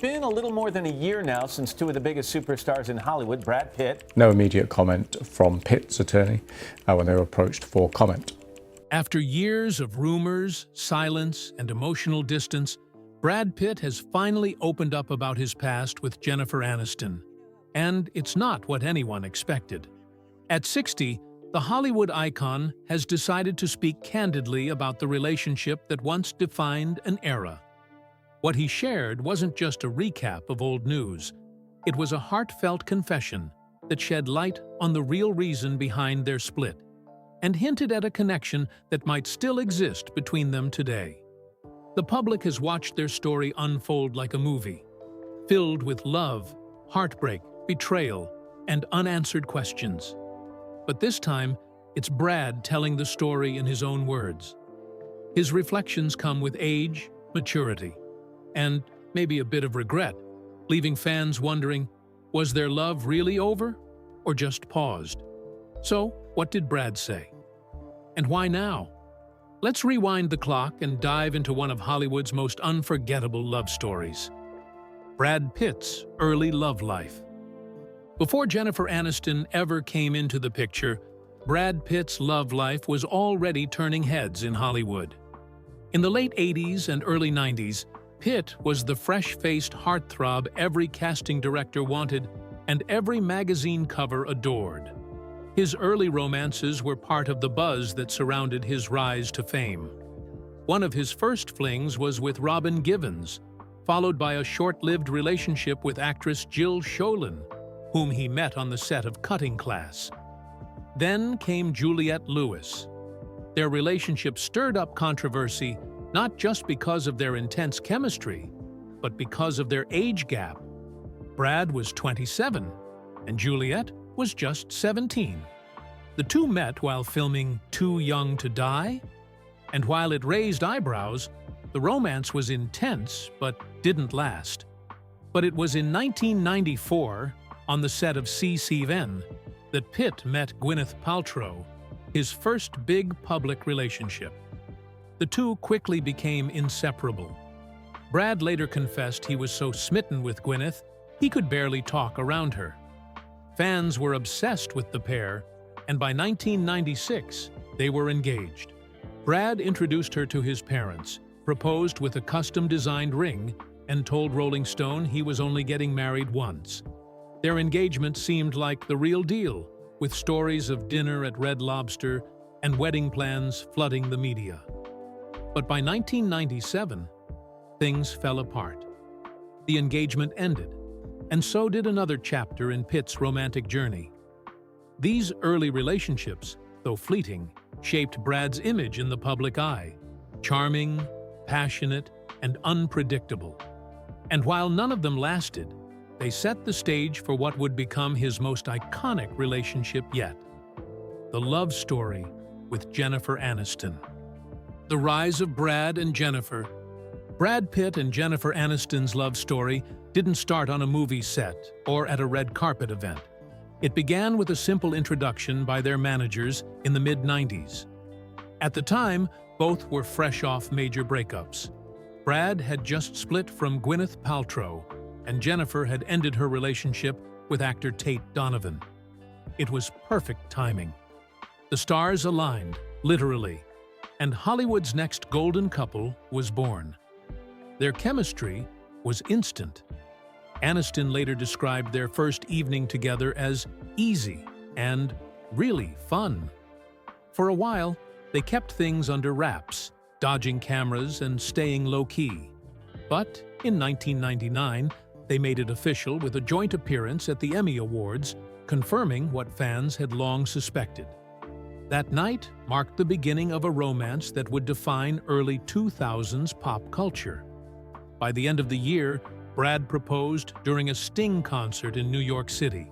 been a little more than a year now since two of the biggest superstars in Hollywood, Brad Pitt. No immediate comment from Pitt's attorney when they were approached for comment. After years of rumors, silence, and emotional distance, Brad Pitt has finally opened up about his past with Jennifer Aniston. And it's not what anyone expected. At 60, the Hollywood icon has decided to speak candidly about the relationship that once defined an era. What he shared wasn't just a recap of old news. It was a heartfelt confession that shed light on the real reason behind their split and hinted at a connection that might still exist between them today. The public has watched their story unfold like a movie, filled with love, heartbreak, betrayal, and unanswered questions. But this time, it's Brad telling the story in his own words. His reflections come with age, maturity, and maybe a bit of regret, leaving fans wondering, was their love really over or just paused? So, what did Brad say? And why now? Let's rewind the clock and dive into one of Hollywood's most unforgettable love stories. Brad Pitt's early love life. Before Jennifer Aniston ever came into the picture, Brad Pitt's love life was already turning heads in Hollywood. In the late 80s and early 90s, Pitt was the fresh-faced heartthrob every casting director wanted and every magazine cover adored. His early romances were part of the buzz that surrounded his rise to fame. One of his first flings was with Robin Givens, followed by a short-lived relationship with actress Jill Schoelen, whom he met on the set of Cutting Class. Then came Juliette Lewis. Their relationship stirred up controversy not just because of their intense chemistry, but because of their age gap. Brad was 27, and Juliette was just 17. The two met while filming Too Young to Die, and while it raised eyebrows, the romance was intense but didn't last. But it was in 1994, on the set of CCVN, that Pitt met Gwyneth Paltrow, his first big public relationship. The two quickly became inseparable. Brad later confessed he was so smitten with Gwyneth, he could barely talk around her. Fans were obsessed with the pair, and by 1996, they were engaged. Brad introduced her to his parents, proposed with a custom-designed ring, and told Rolling Stone he was only getting married once. Their engagement seemed like the real deal, with stories of dinner at Red Lobster and wedding plans flooding the media. But by 1997, things fell apart. The engagement ended, and so did another chapter in Pitt's romantic journey. These early relationships, though fleeting, shaped Brad's image in the public eye: charming, passionate, and unpredictable. And while none of them lasted, they set the stage for what would become his most iconic relationship yet: the love story with Jennifer Aniston. The rise of Brad and Jennifer. Brad Pitt and Jennifer Aniston's love story didn't start on a movie set or at a red carpet event. It began with a simple introduction by their managers in the mid-90s. At the time, both were fresh off major breakups. Brad had just split from Gwyneth Paltrow, and Jennifer had ended her relationship with actor Tate Donovan. It was perfect timing. The stars aligned, literally, and Hollywood's next golden couple was born. Their chemistry was instant. Aniston later described their first evening together as easy and really fun. For a while, they kept things under wraps, dodging cameras and staying low-key. But in 1999, they made it official with a joint appearance at the Emmy Awards, confirming what fans had long suspected. That night marked the beginning of a romance that would define early 2000s pop culture. By the end of the year, Brad proposed during a Sting concert in New York City.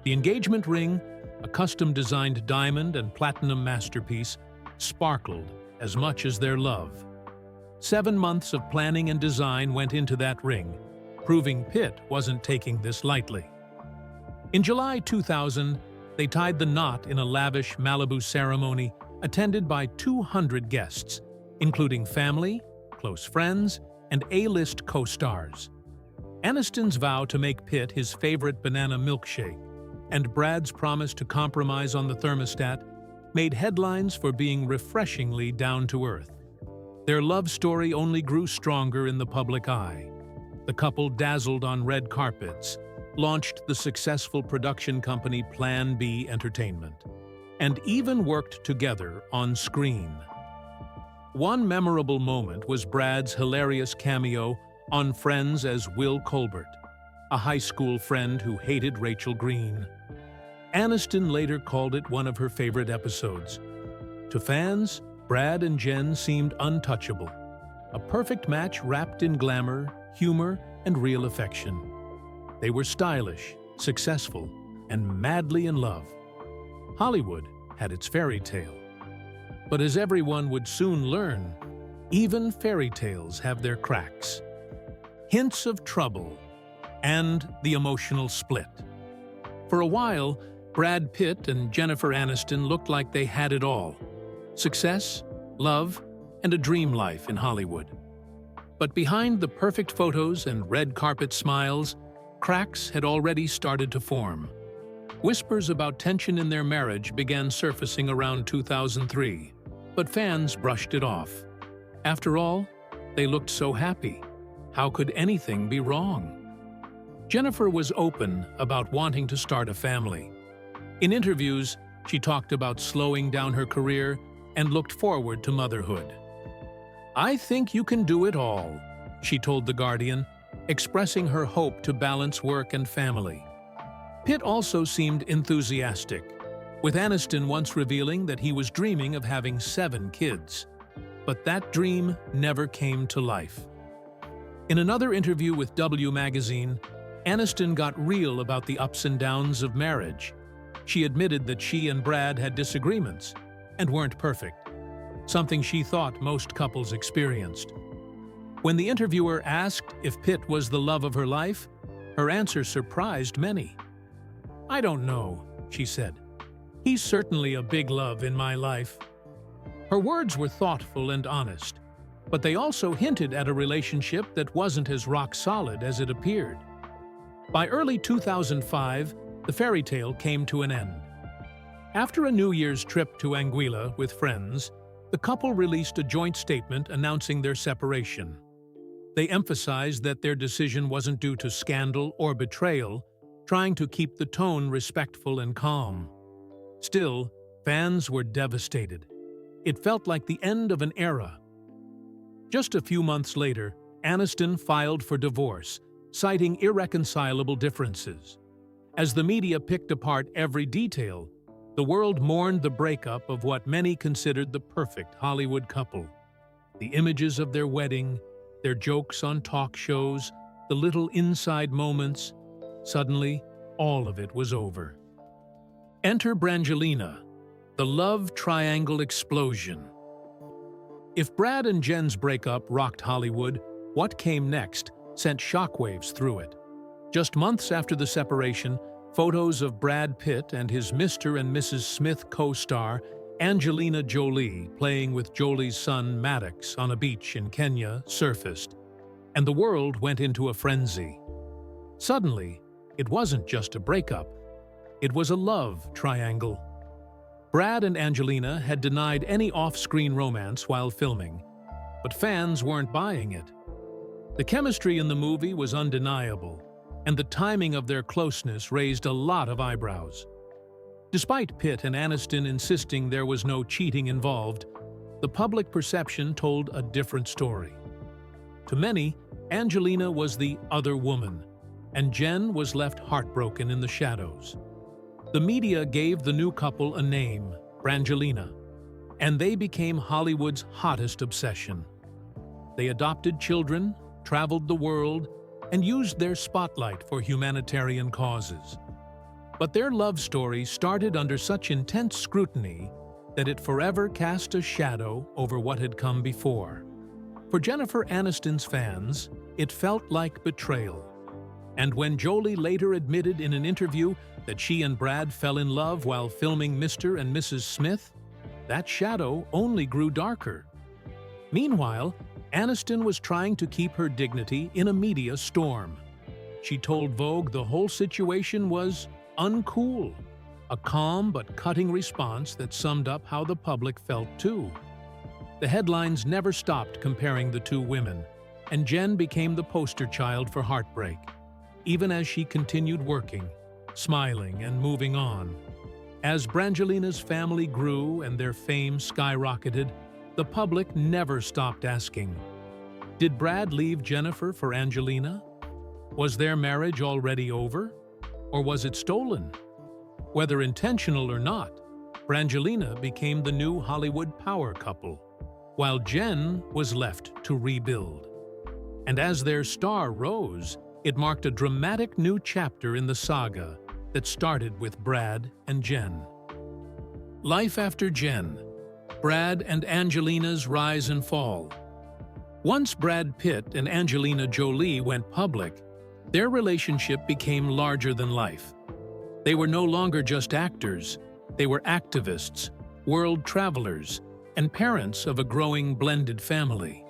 The engagement ring, a custom-designed diamond and platinum masterpiece, sparkled as much as their love. 7 months of planning and design went into that ring, proving Pitt wasn't taking this lightly. In July 2000, they tied the knot in a lavish Malibu ceremony attended by 200 guests, including family, close friends, and A-list co-stars. Aniston's vow to make Pitt his favorite banana milkshake and Brad's promise to compromise on the thermostat made headlines for being refreshingly down-to-earth. Their love story only grew stronger in the public eye. The couple dazzled on red carpets, launched the successful production company Plan B Entertainment, and even worked together on screen. One memorable moment was Brad's hilarious cameo on Friends as Will Colbert, a high school friend who hated Rachel Green. Aniston later called it one of her favorite episodes. To fans, Brad and Jen seemed untouchable, a perfect match wrapped in glamour, humor, and real affection. They were stylish, successful, and madly in love. Hollywood had its fairy tale. But as everyone would soon learn, even fairy tales have their cracks. Hints of trouble, and the emotional split. For a while, Brad Pitt and Jennifer Aniston looked like they had it all: success, love, and a dream life in Hollywood. But behind the perfect photos and red carpet smiles, cracks had already started to form. Whispers about tension in their marriage began surfacing around 2003, but fans brushed it off. After all, they looked so happy. How could anything be wrong? Jennifer was open about wanting to start a family. In interviews, she talked about slowing down her career and looked forward to motherhood. "I think you can do it all," she told The Guardian, expressing her hope to balance work and family. Pitt also seemed enthusiastic, with Aniston once revealing that he was dreaming of having 7 kids. But that dream never came to life. In another interview with W Magazine, Aniston got real about the ups and downs of marriage. She admitted that she and Brad had disagreements and weren't perfect, something she thought most couples experienced. When the interviewer asked if Pitt was the love of her life, her answer surprised many. "I don't know," she said. "He's certainly a big love in my life." Her words were thoughtful and honest, but they also hinted at a relationship that wasn't as rock-solid as it appeared. By early 2005, the fairy tale came to an end. After a New Year's trip to Anguilla with friends, the couple released a joint statement announcing their separation. They emphasized that their decision wasn't due to scandal or betrayal, trying to keep the tone respectful and calm. Still, fans were devastated. It felt like the end of an era. Just a few months later, Aniston filed for divorce, citing irreconcilable differences. As the media picked apart every detail, the world mourned the breakup of what many considered the perfect Hollywood couple. The images of their wedding, their jokes on talk shows, the little inside moments. Suddenly, all of it was over. Enter Brangelina, the love triangle explosion. If Brad and Jen's breakup rocked Hollywood, what came next sent shockwaves through it. Just months after the separation, photos of Brad Pitt and his Mr. and Mrs. Smith co-star Angelina Jolie playing with Jolie's son Maddox on a beach in Kenya surfaced, and the world went into a frenzy. Suddenly, it wasn't just a breakup. It was a love triangle. Brad and Angelina had denied any off-screen romance while filming, but fans weren't buying it. The chemistry in the movie was undeniable, and the timing of their closeness raised a lot of eyebrows. Despite Pitt and Aniston insisting there was no cheating involved, the public perception told a different story. To many, Angelina was the other woman, and Jen was left heartbroken in the shadows. The media gave the new couple a name, Brangelina, and they became Hollywood's hottest obsession. They adopted children, traveled the world, and used their spotlight for humanitarian causes. But their love story started under such intense scrutiny that it forever cast a shadow over what had come before. For Jennifer Aniston's fans, it felt like betrayal. And when Jolie later admitted in an interview that she and Brad fell in love while filming Mr. and Mrs. Smith, that shadow only grew darker. Meanwhile, Aniston was trying to keep her dignity in a media storm. she told Vogue the whole situation was uncool, a calm but cutting response that summed up how the public felt too. The headlines never stopped comparing the two women, and Jen became the poster child for heartbreak, even as she continued working, smiling and moving on. As Brangelina's family grew and their fame skyrocketed, the public never stopped asking, did Brad leave Jennifer for Angelina? Was their marriage already over? Or was it stolen? Whether intentional or not, Brangelina became the new Hollywood power couple, while Jen was left to rebuild. And as their star rose, it marked a dramatic new chapter in the saga that started with Brad and Jen. Life after Jen, Brad and Angelina's rise and fall. Once Brad Pitt and Angelina Jolie went public, their relationship became larger than life. They were no longer just actors, they were activists, world travelers, and parents of a growing blended family.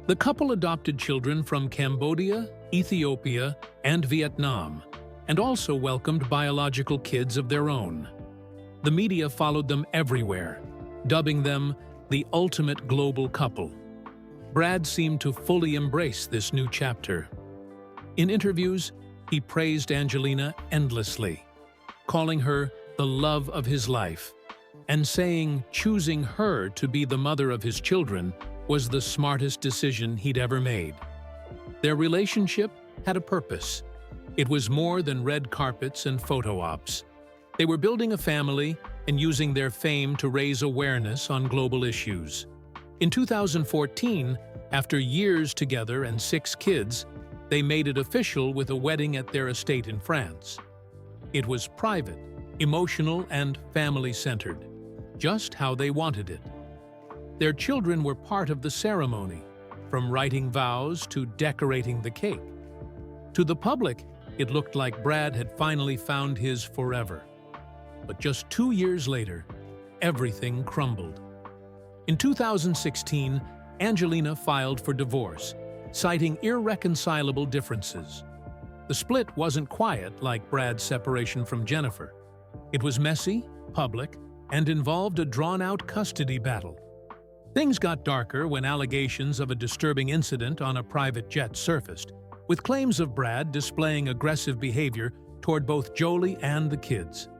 The couple adopted children from Cambodia, Ethiopia, and Vietnam, and also welcomed biological kids of their own. The media followed them everywhere, dubbing them the ultimate global couple. Brad seemed to fully embrace this new chapter. In interviews, he praised Angelina endlessly, calling her the love of his life, and saying choosing her to be the mother of his children was the smartest decision he'd ever made. Their relationship had a purpose. It was more than red carpets and photo ops. They were building a family and using their fame to raise awareness on global issues. In 2014, after years together and 6 kids, they made it official with a wedding at their estate in France. It was private, emotional, and family-centered, just how they wanted it. Their children were part of the ceremony, from writing vows to decorating the cake. To the public, it looked like Brad had finally found his forever. But just 2 years later, everything crumbled. In 2016, Angelina filed for divorce, citing irreconcilable differences. The split wasn't quiet like Brad's separation from Jennifer. It was messy, public, and involved a drawn-out custody battle. Things got darker when allegations of a disturbing incident on a private jet surfaced, with claims of Brad displaying aggressive behavior toward both Jolie and the kids.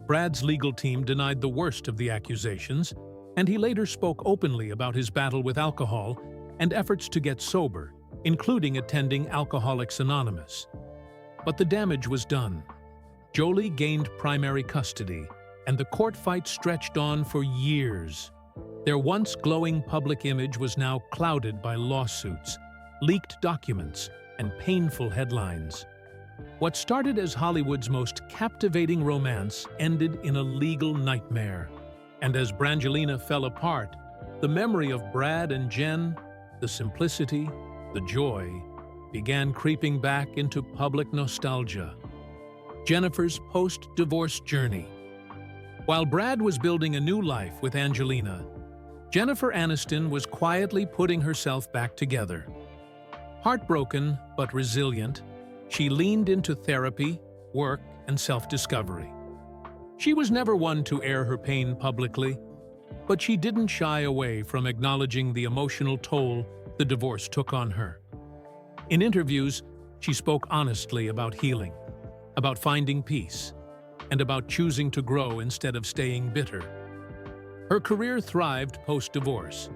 Brad's legal team denied the worst of the accusations, and he later spoke openly about his battle with alcohol and efforts to get sober, including attending Alcoholics Anonymous. But the damage was done. Jolie gained primary custody, and the court fight stretched on for years. Their once glowing public image was now clouded by lawsuits, leaked documents, and painful headlines. What started as Hollywood's most captivating romance ended in a legal nightmare. And as Brangelina fell apart, the memory of Brad and Jen, the simplicity, the joy, began creeping back into public nostalgia. Jennifer's post-divorce journey. While Brad was building a new life with Angelina, Jennifer Aniston was quietly putting herself back together. Heartbroken but resilient, she leaned into therapy, work, and self-discovery. She was never one to air her pain publicly, but she didn't shy away from acknowledging the emotional toll the divorce took on her. In interviews, she spoke honestly about healing, about finding peace, and about choosing to grow instead of staying bitter. Her career thrived post-divorce.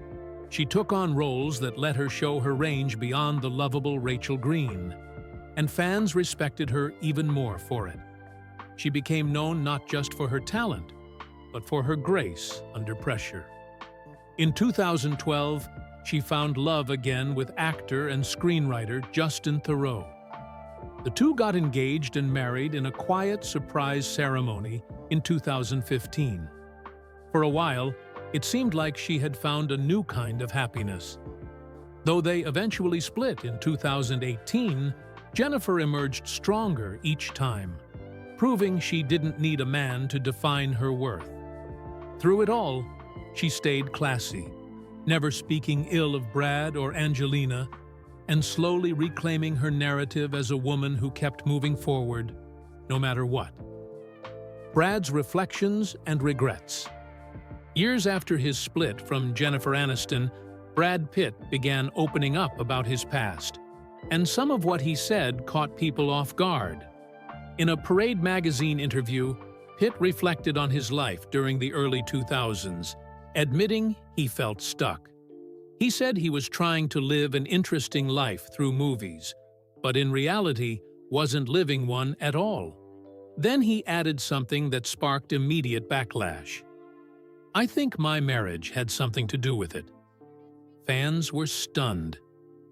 She took on roles that let her show her range beyond the lovable Rachel Green, and fans respected her even more for it. She became known not just for her talent, but for her grace under pressure. In 2012, she found love again with actor and screenwriter Justin Theroux. The two got engaged and married in a quiet surprise ceremony in 2015. For a while, it seemed like she had found a new kind of happiness. Though they eventually split in 2018, Jennifer emerged stronger each time, proving she didn't need a man to define her worth. Through it all, she stayed classy, never speaking ill of Brad or Angelina, and slowly reclaiming her narrative as a woman who kept moving forward, no matter what. Brad's reflections and regrets. Years after his split from Jennifer Aniston, Brad Pitt began opening up about his past, and some of what he said caught people off guard. In a Parade magazine interview, Pitt reflected on his life during the early 2000s, admitting he felt stuck. He said he was trying to live an interesting life through movies, but in reality wasn't living one at all. Then he added something that sparked immediate backlash. "I think my marriage had something to do with it." Fans were stunned.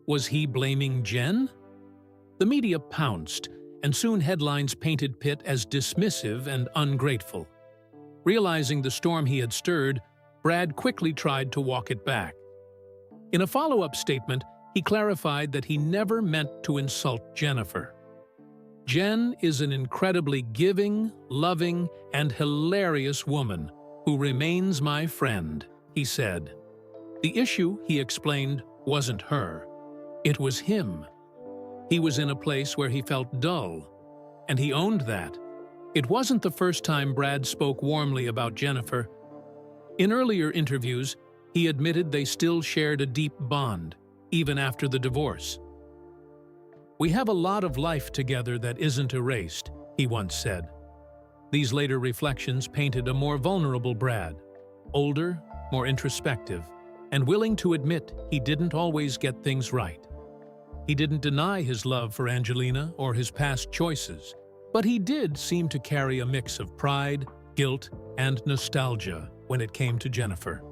Was he blaming Jen? The media pounced, and soon headlines painted Pitt as dismissive and ungrateful. Realizing the storm he had stirred, Brad quickly tried to walk it back. In a follow-up statement, he clarified that he never meant to insult Jennifer. "Jen is an incredibly giving, loving, and hilarious woman who remains my friend," he said. The issue, he explained, wasn't her. It was him. He was in a place where he felt dull, and he owned that. It wasn't the first time Brad spoke warmly about Jennifer. In earlier interviews, he admitted they still shared a deep bond, even after the divorce. "We have a lot of life together that isn't erased," he once said. These later reflections painted a more vulnerable Brad, older, more introspective, and willing to admit he didn't always get things right. He didn't deny his love for Brangelina or his past choices, but he did seem to carry a mix of pride, guilt, and nostalgia when it came to Jennifer.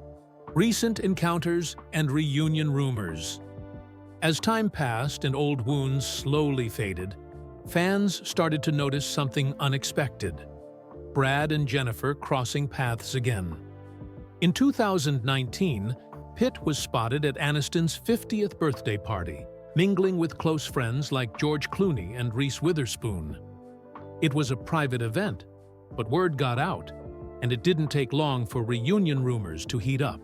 Recent encounters and reunion rumors. As time passed and old wounds slowly faded, fans started to notice something unexpected: Brad and Jennifer crossing paths again. In 2019, Pitt was spotted at Aniston's 50th birthday party, mingling with close friends like George Clooney and Reese Witherspoon. It was a private event, but word got out, and it didn't take long for reunion rumors to heat up.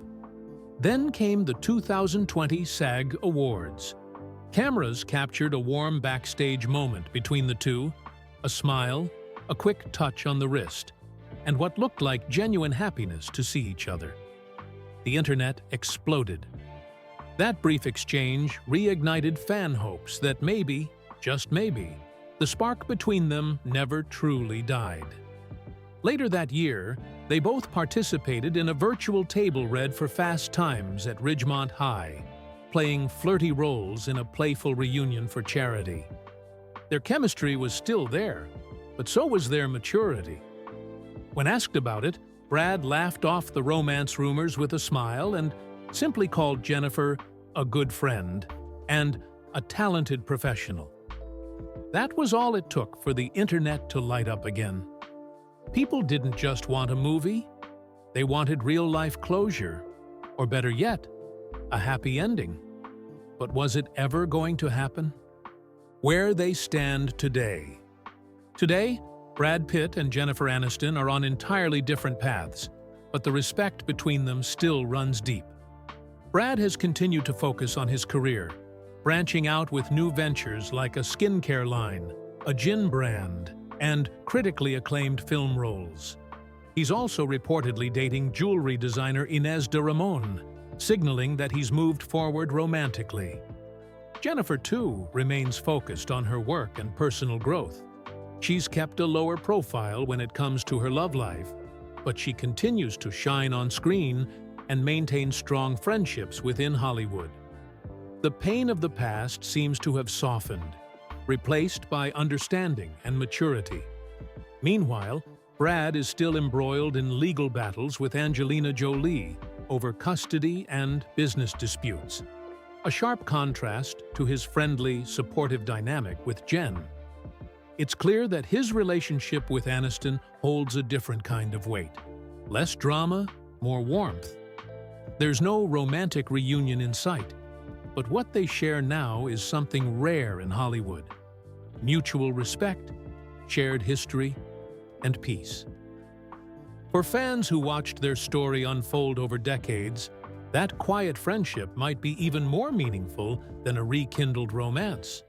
Then came the 2020 SAG Awards. Cameras captured a warm backstage moment between the two, a smile, a quick touch on the wrist, and what looked like genuine happiness to see each other. The internet exploded. That brief exchange reignited fan hopes that maybe, just maybe, the spark between them never truly died. Later that year, they both participated in a virtual table read for Fast Times at Ridgemont High, playing flirty roles in a playful reunion for charity. Their chemistry was still there, but so was their maturity. When asked about it, Brad laughed off the romance rumors with a smile and simply called Jennifer a good friend and a talented professional. That was all it took for the internet to light up again. People didn't just want a movie, they wanted real-life closure, or better yet, a happy ending. But was it ever going to happen? Where they stand today. Today, Brad Pitt and Jennifer Aniston are on entirely different paths, but the respect between them still runs deep. Brad has continued to focus on his career, branching out with new ventures like a skincare line, a gin brand, and critically acclaimed film roles. He's also reportedly dating jewelry designer Inez de Ramon, signaling that he's moved forward romantically. Jennifer, too, remains focused on her work and personal growth. She's kept a lower profile when it comes to her love life, but she continues to shine on screen and maintain strong friendships within Hollywood. The pain of the past seems to have softened, replaced by understanding and maturity. Meanwhile, Brad is still embroiled in legal battles with Angelina Jolie over custody and business disputes, a sharp contrast to his friendly, supportive dynamic with Jen. It's clear that his relationship with Aniston holds a different kind of weight. Less drama, more warmth. There's no romantic reunion in sight, but what they share now is something rare in Hollywood: mutual respect, shared history, and peace. For fans who watched their story unfold over decades, That quiet friendship might be even more meaningful than a rekindled romance.